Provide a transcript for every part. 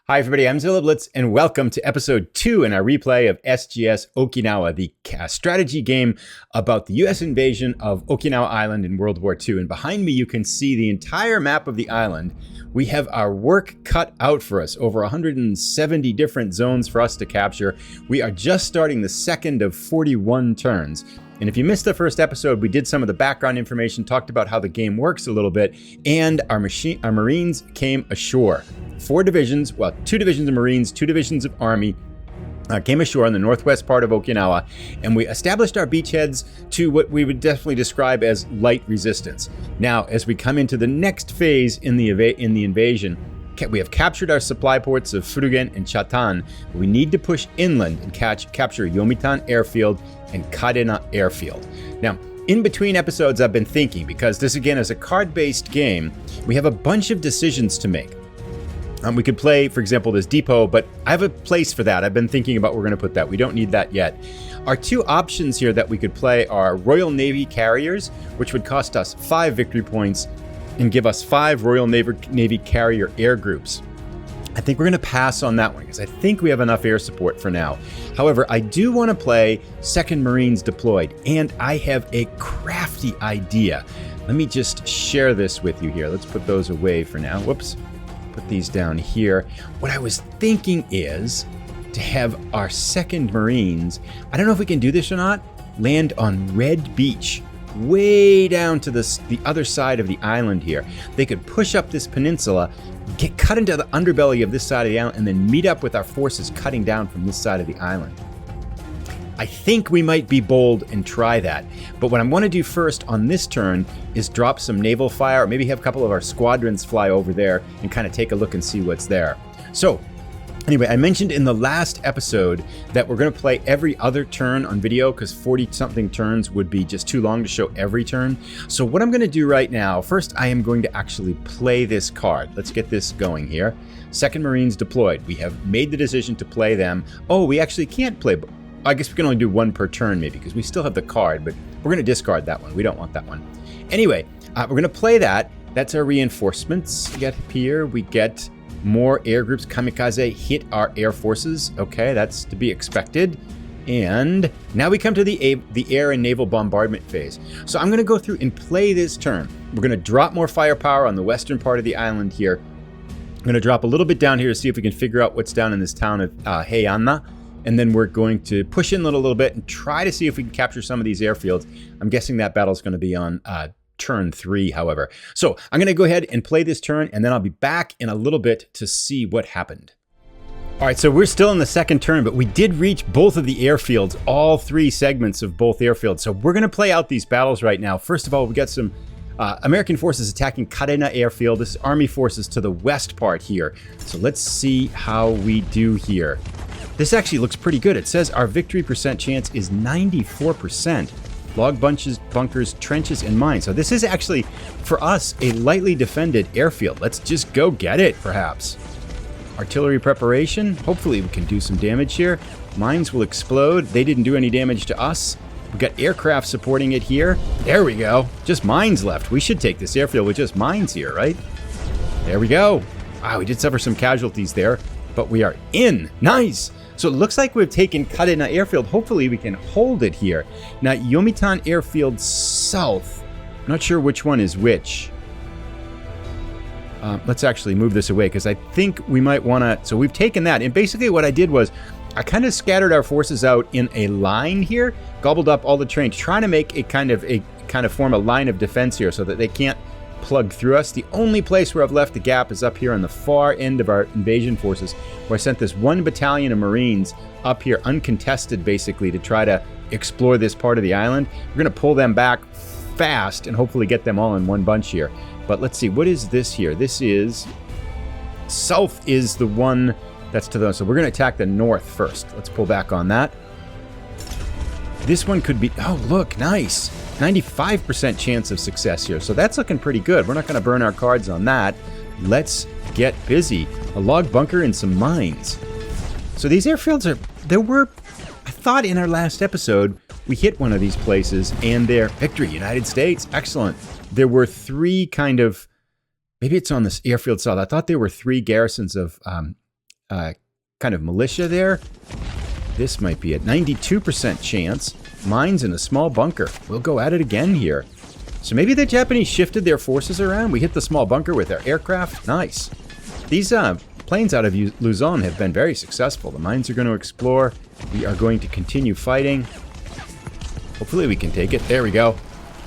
Hi everybody, I'm Zilla Blitz and welcome to episode 2 in our replay of SGS Okinawa, the strategy game about the US invasion of Okinawa Island in World War II. And behind me you can see the entire map of the island. We have our work cut out for us, over 170 different zones for us to capture. We are just starting the second of 41 turns. And if you missed the first episode, we did some of the background information, talked about how the game works a little bit, and our Marines came ashore. 4 divisions, well, 2 divisions of Marines, 2 divisions of Army, came ashore in the northwest part of Okinawa, and we established our beachheads to what we would definitely describe as light resistance. Now, as we come into the next phase in the invasion, we have captured our supply ports of Furugen and Chatan, but we need to push inland and capture Yomitan Airfield and Kadena Airfield. Now, in between episodes, I've been thinking, because this again is a card-based game, we have a bunch of decisions to make. We could play, for example, this depot, but I have a place for that. I've been thinking about where we're going to put that. We don't need that yet. Our 2 options here that we could play are Royal Navy carriers, which would cost us 5 victory points and give us 5 Royal Navy carrier air groups. I think we're going to pass on that one because I think we have enough air support for now. However, I do want to play 2nd Marines deployed, and I have a crafty idea. Let me just share this with you here. Let's put those away for now. Whoops. Put these down here. What I was thinking is to have our 2nd Marines, I don't know if we can do this or not, land on Red Beach, way down to the other side of the island here. They could push up this peninsula, get cut into the underbelly of this side of the island, and then meet up with our forces cutting down from this side of the island. I think we might be bold and try that. But what I want to do first on this turn is drop some naval fire, or maybe have a couple of our squadrons fly over there and kind of take a look and see what's there. So anyway, I mentioned in the last episode that we're going to play every other turn on video because 40-something turns would be just too long to show every turn. So what I'm going to do right now, first I am going to actually play this card. Let's get this going here. 2nd Marines deployed. We have made the decision to play them. Oh, we actually can't play. I guess we can only do 1 per turn maybe because we still have the card, but we're going to discard that one. We don't want that one. Anyway, we're going to play that. That's our reinforcements. We get here. We get more air groups. Kamikaze hit our air forces. Okay, that's to be expected. And now we come to the air and naval bombardment phase. So I'm going to go through and play this turn. We're going to drop more firepower on the western part of the island here. I'm going to drop a little bit down here to see if we can figure out what's down in this town of Heianna. And then we're going to push in a little bit and try to see if we can capture some of these airfields. I'm guessing that battle's going to be on turn 3, however. So I'm going to go ahead and play this turn, and then I'll be back in a little bit to see what happened. All right, so we're still in the 2nd turn, but we did reach both of the airfields, all 3 segments of both airfields. So we're going to play out these battles right now. First of all, we got some American forces attacking Kadena Airfield. This is Army forces to the west part here. So let's see how we do here. This actually looks pretty good. It says our victory percent chance is 94%. Log bunches, bunkers, trenches, and mines. So this is actually, for us, a lightly defended airfield. Let's just go get it, perhaps. Artillery preparation. Hopefully we can do some damage here. Mines will explode. They didn't do any damage to us. We've got aircraft supporting it here. There we go. Just mines left. We should take this airfield with just mines here, right? There we go. Wow, we did suffer some casualties there, but we are in. Nice. So it looks like we've taken Kadena Airfield. Hopefully we can hold it here. Now, Yomitan Airfield South. I'm not sure which one is which. Let's actually move this away because I think we might want to... So we've taken that. And basically what I did was I kind of scattered our forces out in a line here, gobbled up all the terrain, trying to make a kind of form a line of defense here so that they can't plug through us. The only place where I've left the gap is up here on the far end of our invasion forces, where I sent this 1 battalion of Marines up here uncontested basically to try to explore this part of the island. We're going to pull them back fast and hopefully get them all in one bunch here. But let's see, what is this here? This is south is the one that's to the... So we're going to attack the north first. Let's pull back on that. This one could be... Oh, look, nice. 95% chance of success here. So that's looking pretty good. We're not going to burn our cards on that. Let's get busy. A log bunker and some mines. So these airfields are... There were... I thought in our last episode, we hit one of these places and their victory, United States. Excellent. There were 3 kind of... Maybe it's on this airfield south. I thought there were 3 garrisons of kind of militia there. This might be a 92% chance. Mines in a small bunker. We'll go at it again here. So maybe the Japanese shifted their forces around. We hit the small bunker with our aircraft. Nice. These planes out of Luzon have been very successful. The mines are going to explore. We are going to continue fighting. Hopefully we can take it. There we go.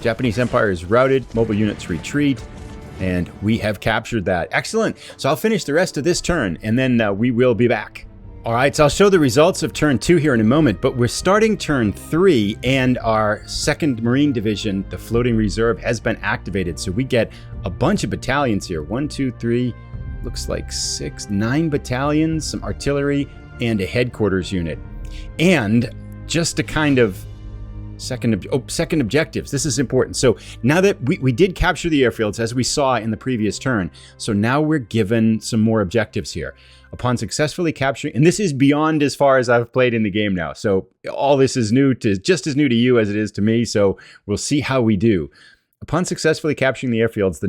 Japanese Empire is routed. Mobile units retreat. And we have captured that. Excellent. So I'll finish the rest of this turn, and then we will be back. All right, so I'll show the results of turn 2 here in a moment, but we're starting turn 3, and our 2nd Marine Division, the Floating Reserve, has been activated. So we get a bunch of battalions here. 1, 2, 3, looks like 6, 9 battalions, some artillery, and a headquarters unit. And just to kind of second objectives. This is important. So now that we did capture the airfields, as we saw in the previous turn, so now we're given some more objectives here. Upon successfully capturing, and this is beyond as far as I've played in the game now. So all this is just as new to you as it is to me. So we'll see how we do. Upon successfully capturing the airfields, the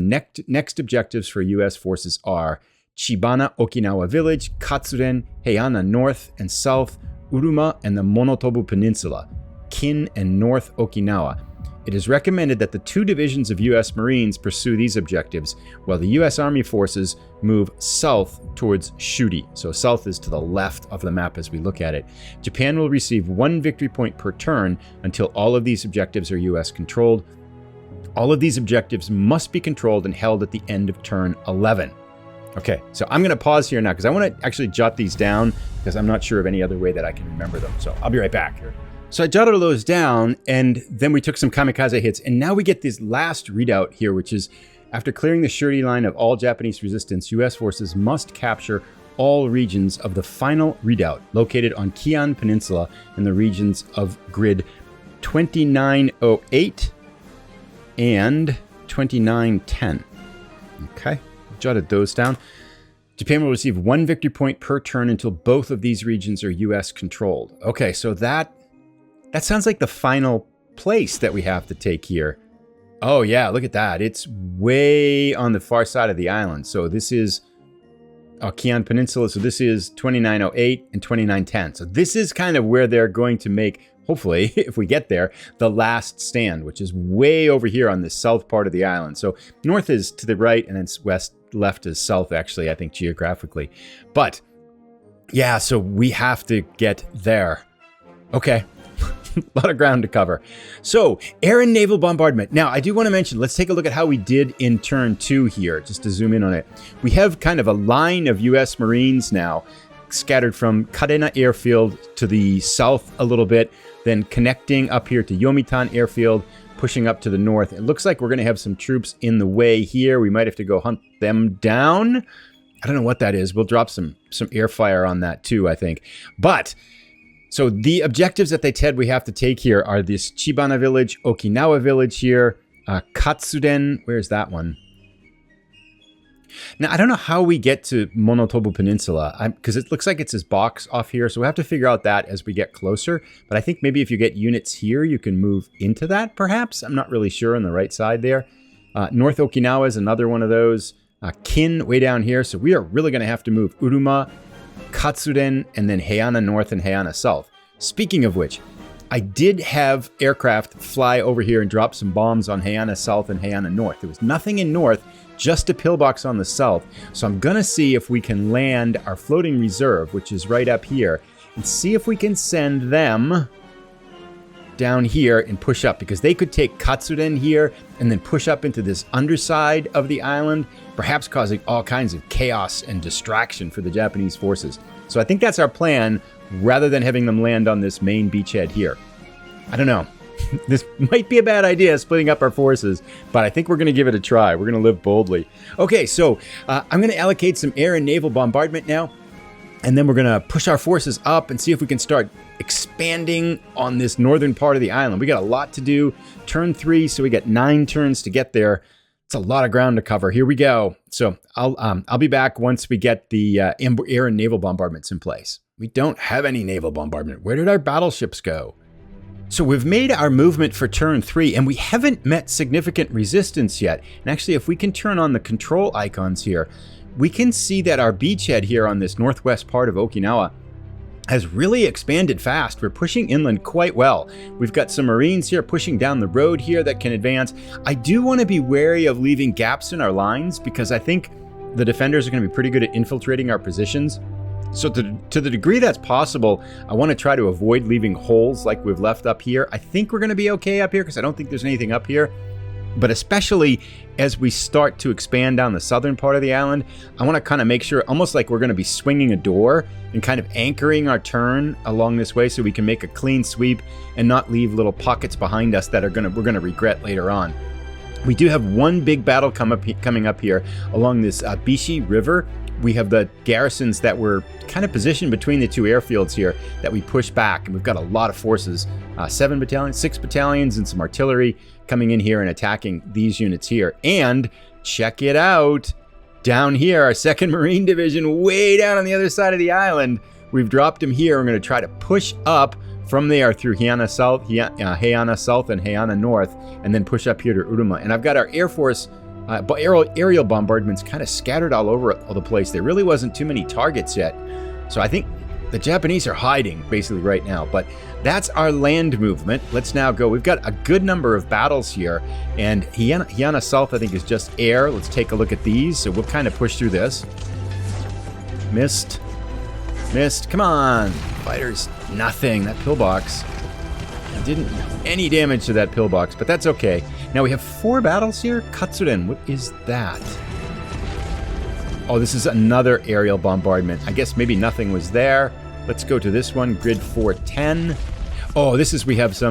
next objectives for U.S. forces are Chibana Okinawa Village, Katsuren, Heiana North and South, Uruma, and the Monotobu Peninsula, Kin and North Okinawa. It is recommended that the 2 divisions of U.S. Marines pursue these objectives, while the U.S. Army forces move south towards Shuri. So south is to the left of the map as we look at it. Japan will receive 1 victory point per turn until all of these objectives are U.S. controlled. All of these objectives must be controlled and held at the end of turn 11. Okay, so I'm going to pause here now because I want to actually jot these down because I'm not sure of any other way that I can remember them. So I'll be right back here. So I jotted all those down, and then we took some kamikaze hits, and now we get this last readout here, which is after clearing the Shuri line of all Japanese resistance, U.S. forces must capture all regions of the final readout located on Kian Peninsula in the regions of grid 2908 and 2910. Okay, jotted those down. Japan will receive 1 victory point per turn until both of these regions are U.S. controlled. Okay, so that sounds like the final place that we have to take here. Oh yeah, look at that. It's way on the far side of the island. So this is Kian Peninsula. So this is 2908 and 2910. So this is kind of where they're going to make, hopefully, if we get there, the last stand, which is way over here on the south part of the island. So north is to the right, and then left is south, actually, I think, geographically. But yeah, so we have to get there. Okay. A lot of ground to cover. So, air and naval bombardment. Now, I do want to mention, let's take a look at how we did in turn 2 here, just to zoom in on it. We have kind of a line of U.S. Marines now scattered from Kadena Airfield to the south a little bit, then connecting up here to Yomitan Airfield, pushing up to the north. It looks like we're going to have some troops in the way here. We might have to go hunt them down. I don't know what that is. We'll drop some air fire on that too, I think. But so the objectives that they said we have to take here are this Chibana Village, Okinawa Village here, Katsuren. Where's that one? Now, I don't know how we get to Monotobu Peninsula because it looks like it's this box off here. So we have to figure out that as we get closer. But I think maybe if you get units here, you can move into that, perhaps. I'm not really sure on the right side there. North Okinawa is another one of those. Kin way down here. So we are really going to have to move Uruma, Katsuren, and then Heiana North and Heiana South. Speaking of which, I did have aircraft fly over here and drop some bombs on Heiana South and Heiana North. There was nothing in north, just a pillbox on the south. So I'm going to see if we can land our floating reserve, which is right up here, and see if we can send them down here and push up, because they could take Katsuren here and then push up into this underside of the island, perhaps causing all kinds of chaos and distraction for the Japanese forces. So I think that's our plan, rather than having them land on this main beachhead here. I don't know. This might be a bad idea, splitting up our forces, but I think we're going to give it a try. We're going to live boldly. Okay, so I'm going to allocate some air and naval bombardment now, and then we're going to push our forces up and see if we can start expanding on this northern part of the island. We got a lot to do. Turn 3, so we got 9 turns to get there. It's a lot of ground to cover. Here we go. So I'll be back once we get the air and naval bombardments in place. We don't have any naval bombardment. Where did our battleships go? So we've made our movement for turn 3, and we haven't met significant resistance yet. And actually, if we can turn on the control icons here, we can see that our beachhead here on this northwest part of Okinawa has really expanded fast. We're pushing inland quite well. We've got some Marines here pushing down the road here that can advance. I do want to be wary of leaving gaps in our lines because I think the defenders are going to be pretty good at infiltrating our positions. So to the degree that's possible, I want to try to avoid leaving holes like we've left up here. I think we're going to be okay up here because I don't think there's anything up here. But especially as we start to expand down the southern part of the island, I want to kind of make sure, almost like we're going to be swinging a door and kind of anchoring our turn along this way so we can make a clean sweep and not leave little pockets behind us that we're going to regret later on. We do have one big battle coming up here along this Bishi River. We have the garrisons that were kind of positioned between the two airfields here that we push back, and we've got a lot of forces, 7 battalions, 6 battalions, and some artillery coming in here and attacking these units here. And check it out, down here, our 2nd Marine Division, way down on the other side of the island. We've dropped them here. We're going to try to push up from there through Heiana South and Heiana North, and then push up here to Uruma. And I've got our Air Force aerial bombardments kind of scattered all over the place. There really wasn't too many targets yet. So I think the Japanese are hiding basically right now, but that's our land movement. Let's now go. We've got a good number of battles here, and Heiana South I think is just air. Let's take a look at these. So we'll kind of push through this. Missed, come on, fighters, nothing. That pillbox didn't do any damage to that pillbox, but that's okay. Now we have 4 battles here. Katsuren, what is that? Oh, this is another aerial bombardment. I guess maybe nothing was there. Let's go to this one, grid 410. Oh, we have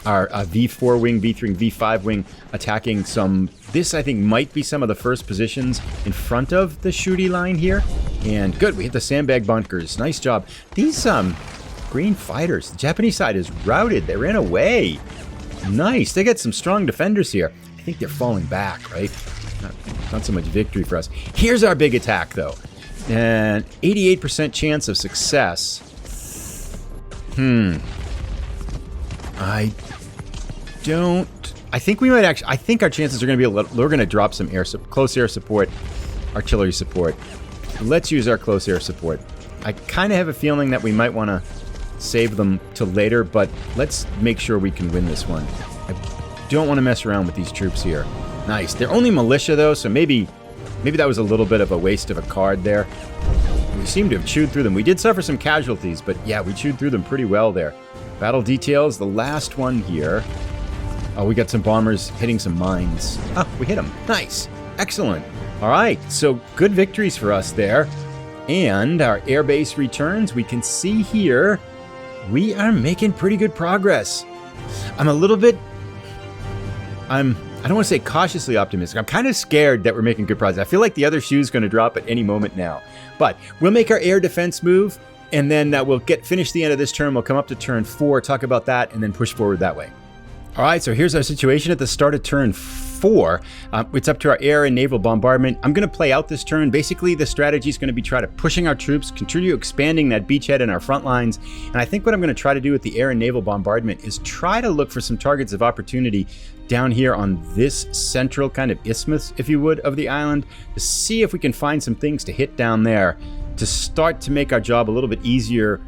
our V4 wing, V3, V5 wing attacking some. This, I think, might be some of the first positions in front of the Shuri line here. And good, we hit the sandbag bunkers. Nice job. These green fighters, the Japanese side is routed. They ran away. Nice. They got some strong defenders here. I think they're falling back, right? Not so much victory for us. Here's our big attack, though. And 88% chance of success. I think we might actually. I think our chances are going to be we're going to drop some close air support, artillery support. Let's use our close air support. I kind of have a feeling that we might want to save them till later, but let's make sure we can win this one. I don't want to mess around with these troops here. Nice. They're only militia, though, so maybe that was a little bit of a waste of a card there. We seem to have chewed through them. We did suffer some casualties, but yeah, we chewed through them pretty well there. Battle details, the last one here. Oh, we got some bombers hitting some mines. Oh, we hit them. Nice. Excellent. All right, so good victories for us there. And our airbase returns, we can see here, we are making pretty good progress. I don't want to say cautiously optimistic. I'm kind of scared that we're making good progress. I feel like the other shoe's going to drop at any moment now. But we'll make our air defense move, and then we'll finish the end of this turn. We'll come up to turn 4, talk about that, and then push forward that way. All right, so here's our situation at the start of turn 4. It's up to our air and naval bombardment. I'm going to play out this turn. Basically, the strategy is going to be try to pushing our troops, continue expanding that beachhead in our front lines. And I think what I'm going to try to do with the air and naval bombardment is try to look for some targets of opportunity down here on this central kind of isthmus, if you would, of the island, to see if we can find some things to hit down there to start to make our job a little bit easier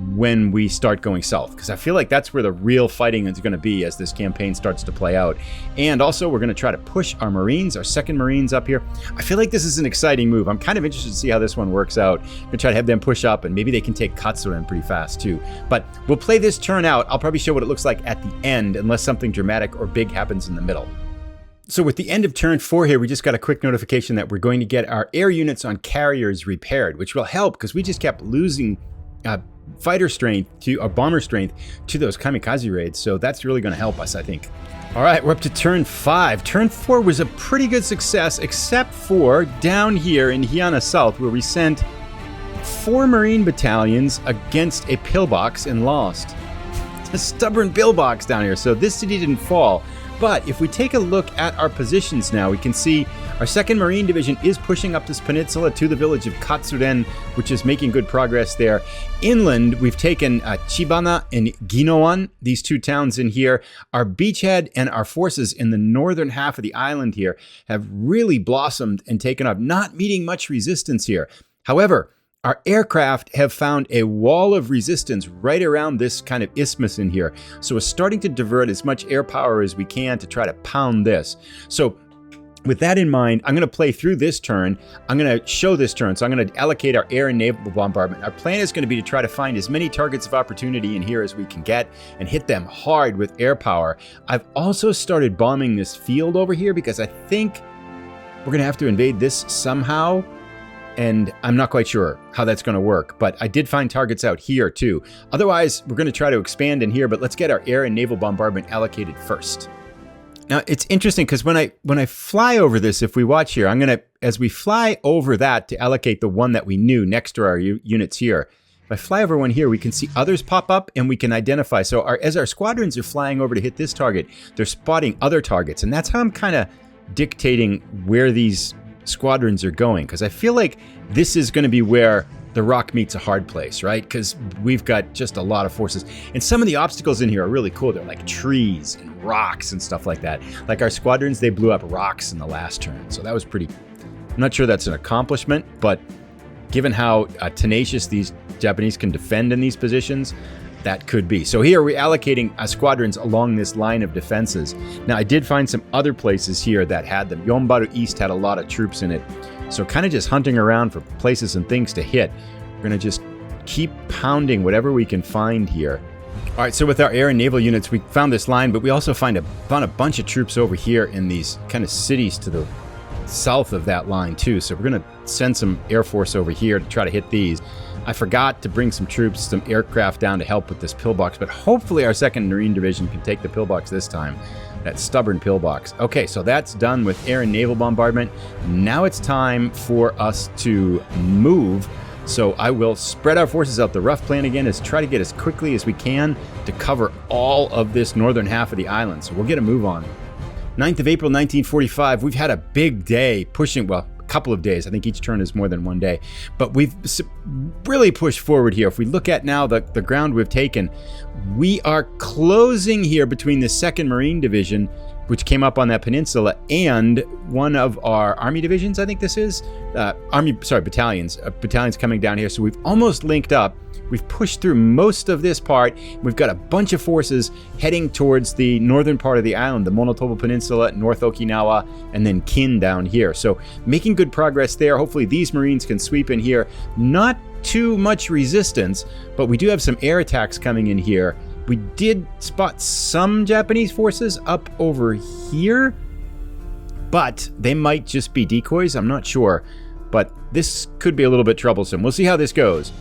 when we start going south, because I feel like that's where the real fighting is going to be as this campaign starts to play out. And also we're going to try to push our Marines, our 2nd Marines up here. I feel like this is an exciting move. I'm kind of interested to see how this one works out. I'm going to try to have them push up, and maybe they can take Katsuren pretty fast too. But we'll play this turn out. I'll probably show what it looks like at the end, unless something dramatic or big happens in the middle. So with the end of turn 4 here, we just got a quick notification that we're going to get our air units on carriers repaired, which will help because we just kept losing fighter strength to bomber strength to those kamikaze raids. So that's really going to help us, I think. All right, we're up to turn 5. Turn 4 was a pretty good success, except for down here in Heiana South, where we sent 4 Marine battalions against a pillbox and lost. A stubborn pillbox down here. So this city didn't fall, But if we take a look at our positions now, we can see our 2nd Marine Division is pushing up this peninsula to the village of Katsuren, which is making good progress there. Inland, we've taken Chibana and Ginowan, these 2 towns in here. Our beachhead and our forces in the northern half of the island here have really blossomed and taken up, not meeting much resistance here. However, our aircraft have found a wall of resistance right around this kind of isthmus in here. So we're starting to divert as much air power as we can to try to pound this. So with that in mind, I'm going to play through this turn. I'm going to show this turn. So I'm going to allocate our air and naval bombardment. Our plan is going to be to try to find as many targets of opportunity in here as we can get and hit them hard with air power. I've also started bombing this field over here because I think we're going to have to invade this somehow. And I'm not quite sure how that's going to work, but I did find targets out here too. Otherwise, we're going to try to expand in here, but let's get our air and naval bombardment allocated first. Now, it's interesting because when I fly over this, if we watch here, as we fly over that to allocate the one that we knew next to our units here, if I fly over one here, we can see others pop up and we can identify. So as our squadrons are flying over to hit this target, they're spotting other targets. And that's how I'm kind of dictating where these squadrons are going, because I feel like this is going to be where the rock meets a hard place, right? Because we've got just a lot of forces, and some of the obstacles in here are really cool. They're like trees and rocks and stuff like that. Like our squadrons, they blew up rocks in the last turn, so that was pretty. I'm not sure that's an accomplishment, but given how tenacious these Japanese can defend in these positions, that could be. So here we're allocating squadrons along this line of defenses. Now I did find some other places here that had them. Yonbaru East had a lot of troops in it. So kind of just hunting around for places and things to hit. We're going to just keep pounding whatever we can find here. All right, so with our air and naval units, we found this line, but we also found a bunch of troops over here in these kind of cities to the south of that line too. So we're going to send some air force over here to try to hit these. I forgot to bring some troops, some aircraft down to help with this pillbox, but hopefully our 2nd Marine Division can take the pillbox this time. That stubborn pillbox. Okay, so that's done with air and naval bombardment. Now it's time for us to move. So I will spread our forces out. The rough plan again is try to get as quickly as we can to cover all of this northern half of the island. So we'll get a move on. 9th of April, 1945. We've had a big day pushing, well, couple of days. I think each turn is more than one day, but we've really pushed forward here. If we look at now the ground we've taken, we are closing here between the 2nd Marine Division, which came up on that peninsula, and one of our army divisions, I think this is, battalions. Battalions coming down here. So we've almost linked up. We've pushed through most of this part. We've got a bunch of forces heading towards the northern part of the island, the Monotobo Peninsula, North Okinawa, and then Kin down here. So making good progress there. Hopefully these Marines can sweep in here. Not too much resistance, but we do have some air attacks coming in here. We did spot some Japanese forces up over here, but they might just be decoys. I'm not sure, but this could be a little bit troublesome. We'll see how this goes.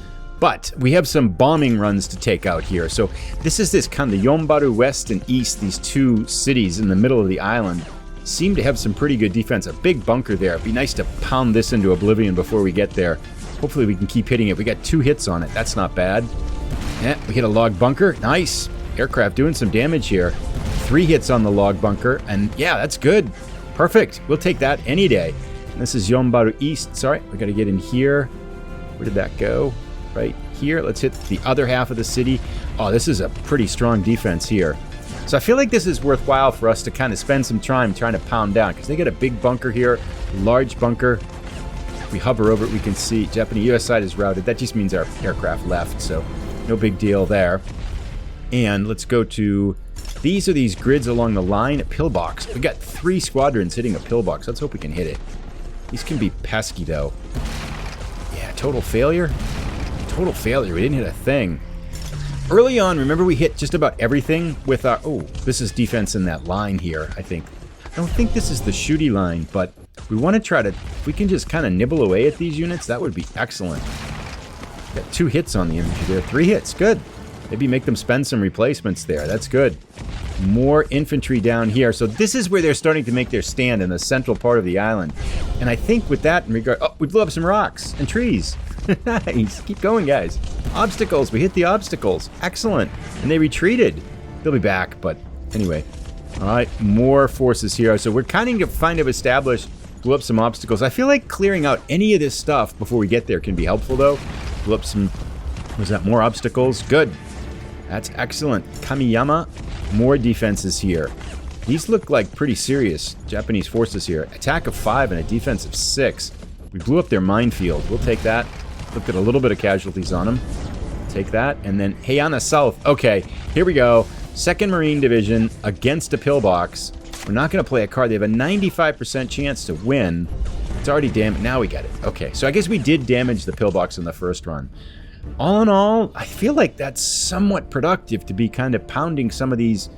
But we have some bombing runs to take out here. So this is this kind of the Yonbaru West and East, these 2 cities in the middle of the island, seem to have some pretty good defense. A big bunker there. It'd be nice to pound this into oblivion before we get there. Hopefully we can keep hitting it. We got 2 hits on it. That's not bad. Yeah, we hit a log bunker. Nice. Aircraft doing some damage here. 3 hits on the log bunker. And yeah, that's good. Perfect. We'll take that any day. And this is Yonbaru East. Sorry, we got to get in here. Where did that go? Right here. Let's hit the other half of the city. Oh, this is a pretty strong defense here. So I feel like this is worthwhile for us to kind of spend some time trying to pound down, because they got a big bunker here, large bunker. If we hover over it, we can see Japanese US side is routed. That just means our aircraft left, so no big deal there. And let's go to, these are these grids along the line at pillbox. We got 3 squadrons hitting a pillbox. Let's hope we can hit it. These can be pesky though. Yeah, total failure. Total failure. We didn't hit a thing. Early on, remember we hit just about everything with our... Oh, this is defense in that line here, I think. I don't think this is the shooty line, but we want to try to... If we can just kind of nibble away at these units, that would be excellent. Got 2 hits on the infantry there. 3 hits. Good. Maybe make them spend some replacements there. That's good. More infantry down here. So this is where they're starting to make their stand, in the central part of the island. And I think with that in regard... Oh, we blew up some rocks and trees. Nice. Keep going, guys. Obstacles. We hit the obstacles. Excellent. And they retreated. They'll be back, but anyway. All right, more forces here. So we're kind of established, blew up some obstacles. I feel like clearing out any of this stuff before we get there can be helpful, though. Blew up some, was that more obstacles? Good. That's excellent. Kamiyama, more defenses here. These look like pretty serious Japanese forces here. Attack of 5 and a defense of 6. We blew up their minefield. We'll take that. Looked at a little bit of casualties on them. Take that. And then Heian South. Okay, here we go. 2nd Marine Division against a pillbox. We're not going to play a card. They have a 95% chance to win. It's already damaged. Now we get it. Okay, so I guess we did damage the pillbox in the first run. All in all, I feel like that's somewhat productive to be kind of pounding some of these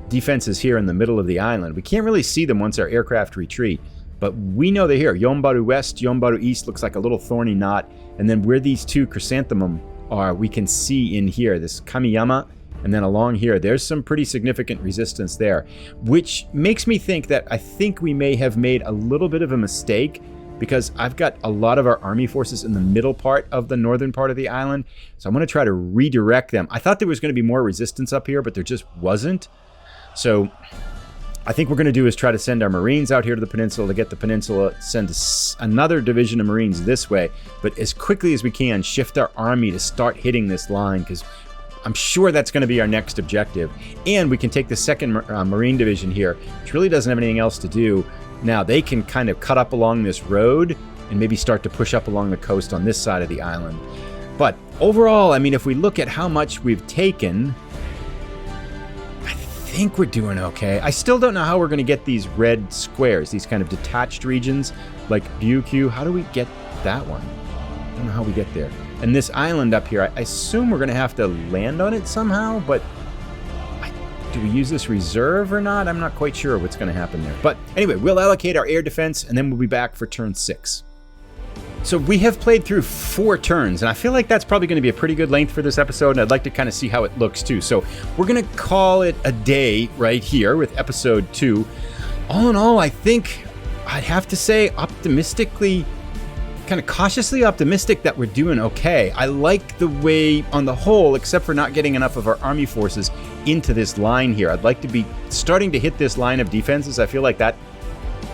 defenses here in the middle of the island. We can't really see them once our aircraft retreat, but we know they're here. Yombaru West, Yombaru East looks like a little thorny knot, and then where these two chrysanthemum are, we can see in here, this Kamiyama, and then along here, there's some pretty significant resistance there, which makes me think that I think we may have made a little bit of a mistake, because I've got a lot of our army forces in the middle part of the northern part of the island, so I'm going to try to redirect them. I thought there was going to be more resistance up here, but there just wasn't. So I think what we're going to do is try to send our Marines out here to the peninsula to get the peninsula, send another division of Marines this way, but as quickly as we can, shift our army to start hitting this line, because I'm sure that's going to be our next objective. And we can take the 2nd Marine Division here, which really doesn't have anything else to do. Now, they can kind of cut up along this road and maybe start to push up along the coast on this side of the island. But overall, I mean, if we look at how much we've taken, I think we're doing okay. I still don't know how we're going to get these red squares, these kind of detached regions like Ryukyu. How do we get that one? I don't know how we get there. And this island up here, I assume we're going to have to land on it somehow, but do we use this reserve or not? I'm not quite sure what's going to happen there. But anyway, we'll allocate our air defense, and then we'll be back for turn 6. So we have played through 4 turns, and I feel like that's probably going to be a pretty good length for this episode, and I'd like to kind of see how it looks too. So we're going to call it a day right here with episode 2. All in all, I think I'd have to say optimistically, kind of cautiously optimistic that we're doing okay. I like the way, on the whole, except for not getting enough of our army forces into this line here. I'd like to be starting to hit this line of defenses. I feel like that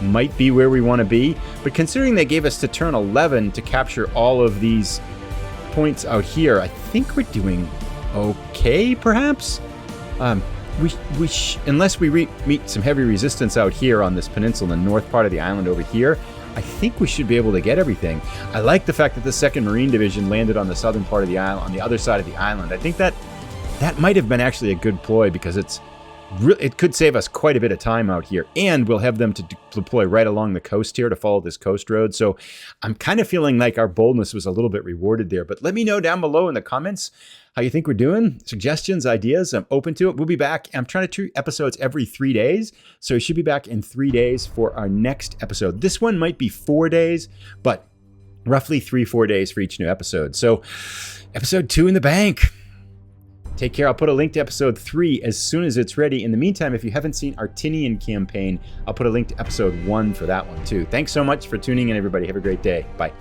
might be where we want to be. But considering they gave us to turn 11 to capture all of these points out here, I think we're doing okay, perhaps? Unless we meet some heavy resistance out here on this peninsula, in the north part of the island over here, I think we should be able to get everything. I like the fact that the 2nd Marine Division landed on the southern part of the island, on the other side of the island. I think that might have been actually a good ploy, because it could save us quite a bit of time out here, and we'll have them to deploy right along the coast here to follow this coast road. So I'm kind of feeling like our boldness was a little bit rewarded there. But let me know down below in the comments how you think we're doing. Suggestions, ideas, I'm open to it. We'll be back. I'm trying to treat episodes every 3 days, so we should be back in 3 days for our next episode. This one might be 4 days, but roughly 3-4 days for each new episode. So episode 2 in the bank. Take care. I'll put a link to episode 3 as soon as it's ready. In the meantime, if you haven't seen our Tinian campaign, I'll put a link to episode 1 for that one too. Thanks so much for tuning in, everybody. Have a great day. Bye.